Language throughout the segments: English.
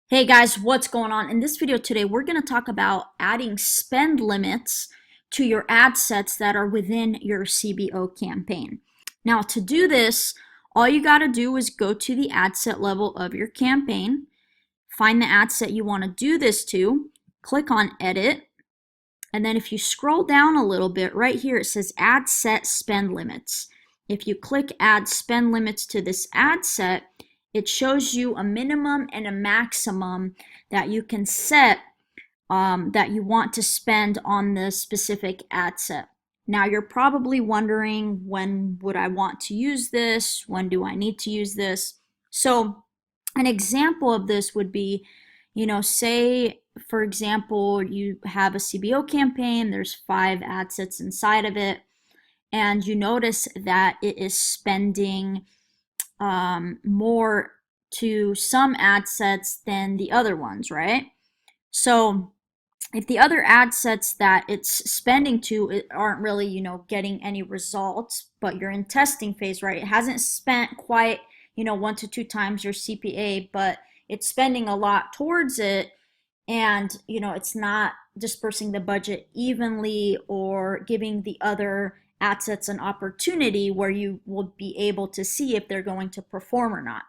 Hey guys, what's going on? In this video today, we're going to talk about adding spend limits to your ad sets that are within your CBO campaign. Now, to do this, all you got to do is go to the ad set level of your campaign, find the ad set you want to do this to, click on edit, and then if you scroll down a little bit, right here it says ad set spend limits. If you click add spend limits to this ad set, it shows you a minimum and a maximum that you can set that you want to spend on the specific ad set. Now you're probably wondering, when would I want to use this? When do I need to use this? So an example of this would be, say for example, you have a CBO campaign, there's 5 ad sets inside of it, and you notice that it is spending more to some ad sets than the other ones, right? So if the other ad sets that it's spending to aren't really, getting any results, but you're in testing phase, right? It hasn't spent quite, 1 to 2 times your CPA, but it's spending a lot towards it, and it's not dispersing the budget evenly or giving the other assets an opportunity where you will be able to see if they're going to perform or not.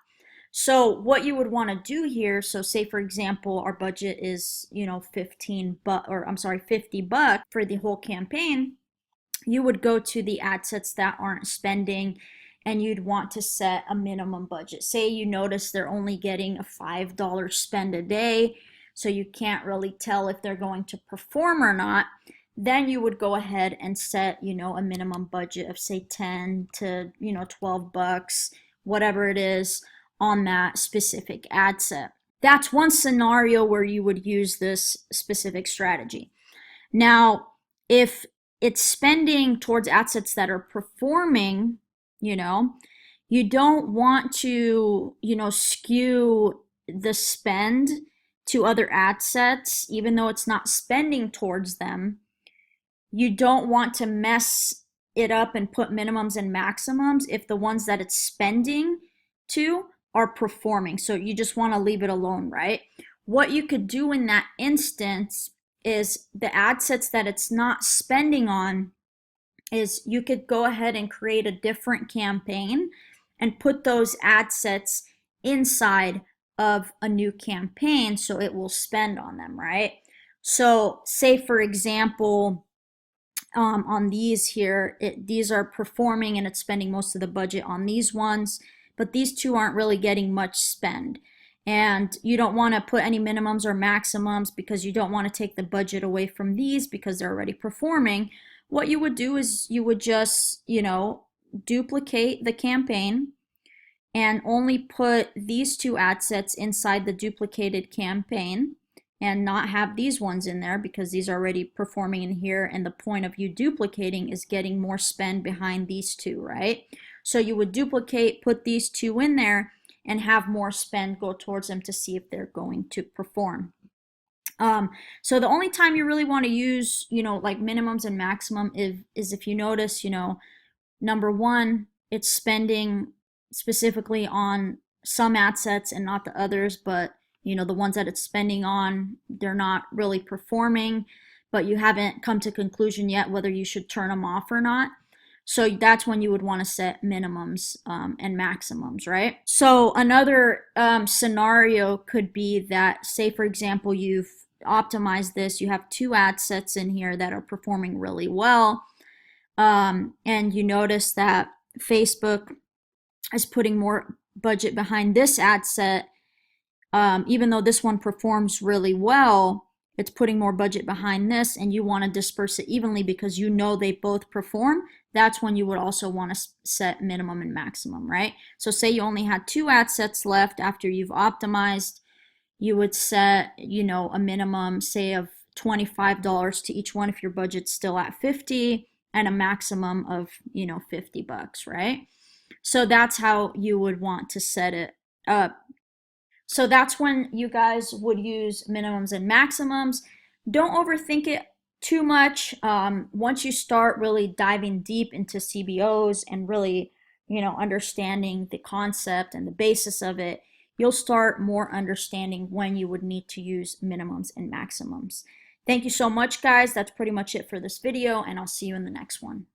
So what you would want to do here, so say for example our budget is 50 bucks for the whole campaign, you would go to the ad sets that aren't spending and you'd want to set a minimum budget. Say you notice they're only getting a $5 spend a day, so you can't really tell if they're going to perform or not. Then you would go ahead and set, a minimum budget of say 10 to, 12 bucks, whatever it is, on that specific ad set. That's one scenario where you would use this specific strategy. Now, if it's spending towards ad sets that are performing, you don't want to, skew the spend to other ad sets, even though it's not spending towards them. You don't want to mess it up and put minimums and maximums if the ones that it's spending to are performing. So you just want to leave it alone, right? What you could do in that instance is the ad sets that it's not spending on, is you could go ahead and create a different campaign and put those ad sets inside of a new campaign so it will spend on them, right? So say for example, on these here, these are performing and it's spending most of the budget on these ones, but these two aren't really getting much spend. And you don't want to put any minimums or maximums because you don't want to take the budget away from these because they're already performing. What you would do is you would just, duplicate the campaign and only put these 2 ad sets inside the duplicated campaign and not have these ones in there because these are already performing in here, and the point of you duplicating is getting more spend behind these 2, right? So you would duplicate, put these 2 in there, and have more spend go towards them to see if they're going to perform. So the only time you really want to use, like minimums and maximum is if you notice, number one, it's spending specifically on some ad sets and not the others, but the ones that it's spending on, they're not really performing, but you haven't come to conclusion yet whether you should turn them off or not. So that's when you would want to set minimums and maximums, right? So another scenario could be that, say for example, you've optimized this, you have 2 ad sets in here that are performing really well, and you notice that Facebook is putting more budget behind this ad set. Even though this one performs really well, it's putting more budget behind this, and you want to disperse it evenly because they both perform. That's when you would also want to set minimum and maximum, right? So say you only had 2 ad sets left after you've optimized, you would set, a minimum, say, of $25 to each one if your budget's still at 50, and a maximum of, 50 bucks, right? So that's how you would want to set it up. So that's when you guys would use minimums and maximums. Don't overthink it too much. Once you start really diving deep into CBOs and really, understanding the concept and the basis of it, you'll start more understanding when you would need to use minimums and maximums. Thank you so much, guys. That's pretty much it for this video, and I'll see you in the next one.